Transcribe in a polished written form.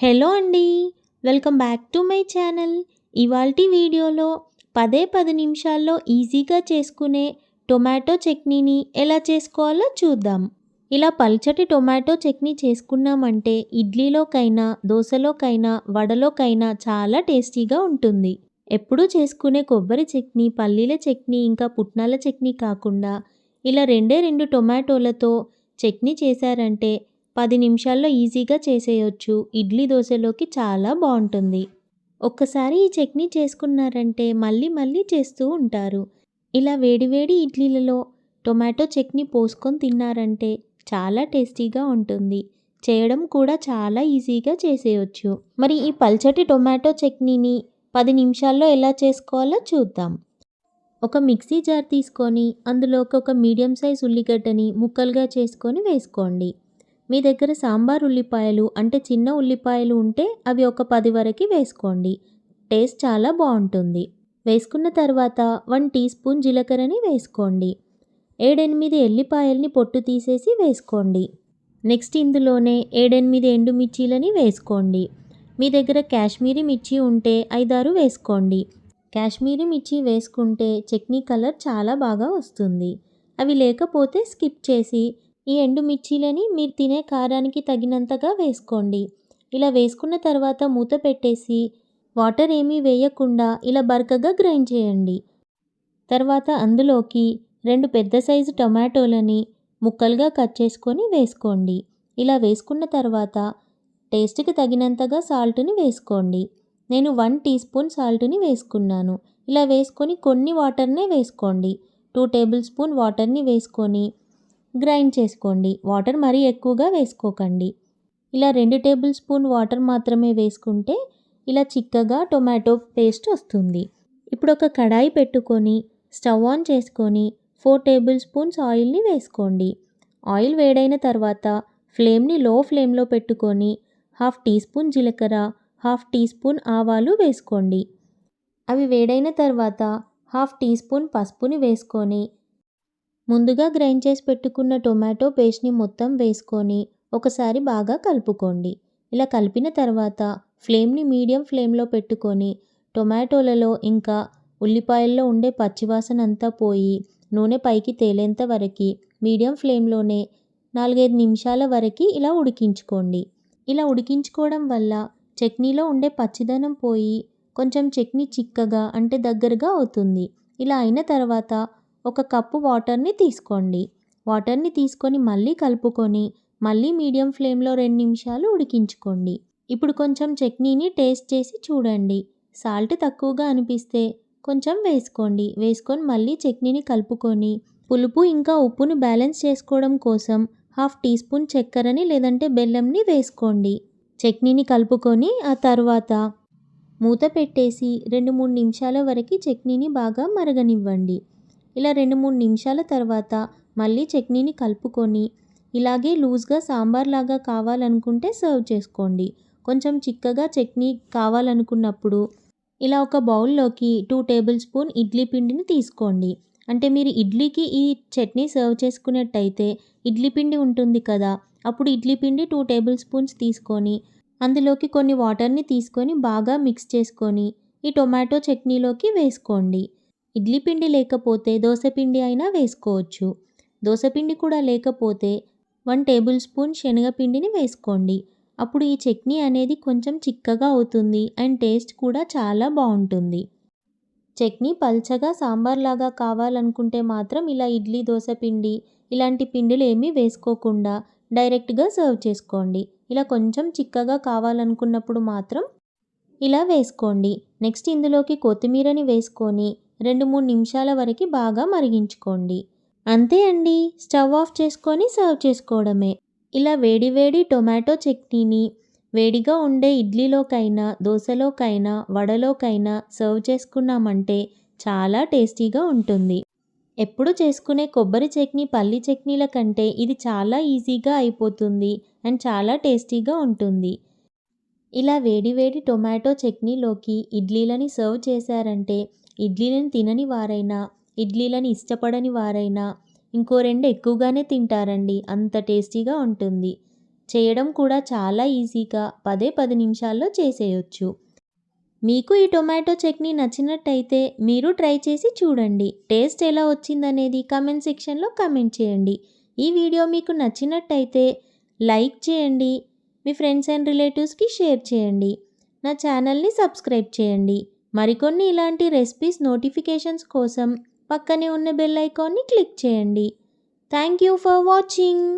Hello అండి. Welcome back to my channel. ఇవాల్టి వీడియోలో 10 నిమిషాల్లో ఈజీగా చేసుకునే టొమాటో చట్నీని ఎలా చేసుకోవాలో చూద్దాం. ఇలా పల్చటి టొమాటో చట్నీ చేసుకున్నామంటే ఇడ్లీలోకైనా, దోసలోకైనా, వడలోకైనా చాలా టేస్టీగా ఉంటుంది. ఎప్పుడూ చేసుకునే కొబ్బరి చట్నీ, పల్లీల చట్నీ, ఇంకా పుట్నాల చట్నీ కాకుండా ఇలా రెండే 2 టొమాటోలతో చట్నీ చేశారంటే 10 నిమిషాల్లో ఈజీగా చేసేయొచ్చు. ఇడ్లీ, దోసలోకి చాలా బావుంటుంది. ఒక్కసారి ఈ చట్నీ చేసుకున్నారంటే మళ్ళీ మళ్ళీ చేస్తూ ఉంటారు. ఇలా వేడి వేడి ఇడ్లీలలో టొమాటో చట్నీ పోసుకొని తిన్నారంటే చాలా టేస్టీగా ఉంటుంది. చేయడం కూడా చాలా ఈజీగా చేసేయొచ్చు. మరి ఈ పల్చటి టొమాటో చట్నీని 10 నిమిషాల్లో ఎలా చేసుకోవాలో చూద్దాం. ఒక మిక్సీ జార్ తీసుకొని అందులోకి ఒక మీడియం సైజ్ ఉల్లిగడ్డని ముక్కలుగా చేసుకొని వేసుకోండి. మీ దగ్గర సాంబార్ ఉల్లిపాయలు అంటే చిన్న ఉల్లిపాయలు ఉంటే అవి ఒక 10 వరకు వేసుకోండి. టేస్ట్ చాలా బాగుంటుంది. వేసుకున్న తర్వాత 1 టీ స్పూన్ జీలకర్రని వేసుకోండి. 7-8 ఎల్లిపాయల్ని పొట్టు తీసేసి వేసుకోండి. నెక్స్ట్ ఇందులోనే 7-8 ఎండుమిర్చీలని వేసుకోండి. మీ దగ్గర కాశ్మీరీ మిర్చి ఉంటే 5-6 వేసుకోండి. కాశ్మీరీ మిర్చి వేసుకుంటే చట్నీ కలర్ చాలా బాగా వస్తుంది. అవి లేకపోతే స్కిప్ చేసి ఈ ఎండుమిర్చీలని మీరు తినే కారానికి తగినంతగా వేసుకోండి. ఇలా వేసుకున్న తర్వాత మూత పెట్టేసి వాటర్ ఏమీ వేయకుండా ఇలా బరకగా గ్రైండ్ చేయండి. తర్వాత అందులోకి 2 పెద్ద సైజు టొమాటోలని ముక్కలుగా కట్ చేసుకొని వేసుకోండి. ఇలా వేసుకున్న తర్వాత టేస్ట్కి తగినంతగా సాల్ట్ని వేసుకోండి. నేను 1 టీ స్పూన్ సాల్ట్ని వేసుకున్నాను. ఇలా వేసుకొని కొన్ని వాటర్నే వేసుకోండి. 2 టేబుల్ స్పూన్ వాటర్ని వేసుకొని గ్రైండ్ చేసుకోండి. వాటర్ మరీ ఎక్కువగా వేసుకోకండి. ఇలా 2 టేబుల్ స్పూన్ వాటర్ మాత్రమే వేసుకుంటే ఇలా చిక్కగా టొమాటో పేస్ట్ వస్తుంది. ఇప్పుడు ఒక కడాయి పెట్టుకొని స్టవ్ ఆన్ చేసుకొని 4 టేబుల్ స్పూన్స్ ఆయిల్ని వేసుకోండి. ఆయిల్ వేడైన తర్వాత ఫ్లేమ్ని లో ఫ్లేమ్లో పెట్టుకొని 1/2 టీ స్పూన్ జీలకర్ర, 1/2 టీ స్పూన్ ఆవాలు వేసుకోండి. అవి వేడైన తర్వాత 1/2 టీ స్పూన్ పసుపుని వేసుకొని ముందుగా గ్రైండ్ చేసి పెట్టుకున్న టొమాటో పేస్ట్ని మొత్తం వేసుకొని ఒకసారి బాగా కలుపుకోండి. ఇలా కలిపిన తర్వాత ఫ్లేమ్ని మీడియం ఫ్లేమ్లో పెట్టుకొని టొమాటోలలో ఇంకా ఉల్లిపాయల్లో ఉండే పచ్చివాసన అంతా పోయి నూనె పైకి తేలేంత వరకు మీడియం ఫ్లేమ్లోనే 4-5 నిమిషాల వరకు ఇలా ఉడికించుకోండి. ఇలా ఉడికించుకోవడం వల్ల చట్నీలో ఉండే పచ్చిదనం పోయి కొంచెం చట్నీ చిక్కగా అంటే దగ్గరగా అవుతుంది. ఇలా అయిన తర్వాత ఒక కప్పు వాటర్ని తీసుకోండి. వాటర్ని తీసుకొని మళ్ళీ కలుపుకొని మళ్ళీ మీడియం ఫ్లేమ్లో 2 నిమిషాలు ఉడికించుకోండి. ఇప్పుడు కొంచెం చట్నీని టేస్ట్ చేసి చూడండి. సాల్ట్ తక్కువగా అనిపిస్తే కొంచెం వేసుకోండి. వేసుకొని మళ్ళీ చట్నీని కలుపుకొని పులుపు ఇంకా ఉప్పుని బ్యాలెన్స్ చేసుకోవడం కోసం 1/2 టీ స్పూన్ చక్కెరని లేదంటే బెల్లంని వేసుకోండి. చట్నీని కలుపుకొని ఆ తర్వాత మూత పెట్టేసి 2-3 నిమిషాల వరకు చట్నీని బాగా మరగనివ్వండి. ఇలా 2-3 నిమిషాల తర్వాత మళ్ళీ చట్నీని కలుపుకొని ఇలాగే లూజ్గా సాంబార్ లాగా కావాలనుకుంటే సర్వ్ చేసుకోండి. కొంచెం చిక్కగా చట్నీ కావాలనుకున్నప్పుడు ఇలా ఒక బౌల్లోకి 2 టేబుల్ స్పూన్ ఇడ్లీ పిండిని తీసుకోండి. అంటే మీరు ఇడ్లీకి ఈ చట్నీ సర్వ్ చేసుకున్నట్టయితే ఇడ్లీ పిండి ఉంటుంది కదా, అప్పుడు ఇడ్లీ పిండి 2 టేబుల్ స్పూన్స్ తీసుకొని అందులోకి కొన్ని వాటర్ని తీసుకొని బాగా మిక్స్ చేసుకొని ఈ టొమాటో చట్నీలోకి వేసుకోండి. ఇడ్లీ పిండి లేకపోతే దోసపిండి అయినా వేసుకోవచ్చు. దోసపిండి కూడా లేకపోతే 1 టేబుల్ స్పూన్ శనగపిండిని వేసుకోండి. అప్పుడు ఈ చట్నీ అనేది కొంచెం చిక్కగా అవుతుంది అండ్ టేస్ట్ కూడా చాలా బాగుంటుంది. చట్నీ పల్చగా సాంబార్ లాగా కావాలనుకుంటే మాత్రం ఇలా ఇడ్లీ, దోస పిండి ఇలాంటి పిండిలు ఏమీ వేసుకోకుండా డైరెక్ట్గా సర్వ్ చేసుకోండి. ఇలా కొంచెం చిక్కగా కావాలనుకున్నప్పుడు మాత్రం ఇలా వేసుకోండి. నెక్స్ట్ ఇందులోకి కొత్తిమీరని వేసుకొని 2-3 నిమిషాల వరకు బాగా మరిగించుకోండి. అంతే అండి, స్టవ్ ఆఫ్ చేసుకొని సర్వ్ చేసుకోవడమే. ఇలా వేడి వేడి టొమాటో చట్నీని వేడిగా ఉండే ఇడ్లీలోకైనా, దోసలోకైనా, వడలోకైనా సర్వ్ చేసుకున్నామంటే చాలా టేస్టీగా ఉంటుంది. ఎప్పుడు చేసుకునే కొబ్బరి చట్నీ, పల్లి చట్నీల కంటే ఇది చాలా ఈజీగా అయిపోతుంది అండ్ చాలా టేస్టీగా ఉంటుంది. ఇలా వేడి వేడి టొమాటో చట్నీలోకి ఇడ్లీలని సర్వ్ చేశారంటే ఇడ్లీలను తినని వారైనా, ఇడ్లీలని ఇష్టపడని వారైనా ఇంకో 2 ఎక్కువగానే తింటారండి. అంత టేస్టీగా ఉంటుంది. చేయడం కూడా చాలా ఈజీగా 10 నిమిషాల్లో చేసేయొచ్చు. మీకు ఈ టొమాటో చట్నీ నచ్చినట్టయితే మీరు ట్రై చేసి చూడండి. టేస్ట్ ఎలా వచ్చిందనేది కామెంట్ సెక్షన్లో కామెంట్ చేయండి. ఈ వీడియో మీకు నచ్చినట్టయితే లైక్ చేయండి. మీ ఫ్రెండ్స్ అండ్ రిలేటివ్స్కి షేర్ చేయండి. నా ఛానల్ని సబ్స్క్రైబ్ చేయండి. మరికొన్ని ఇలాంటి రెసిపీస్ నోటిఫికేషన్స్ కోసం పక్కనే ఉన్న బెల్ ఐకాన్ని క్లిక్ చేయండి. Thank you for watching.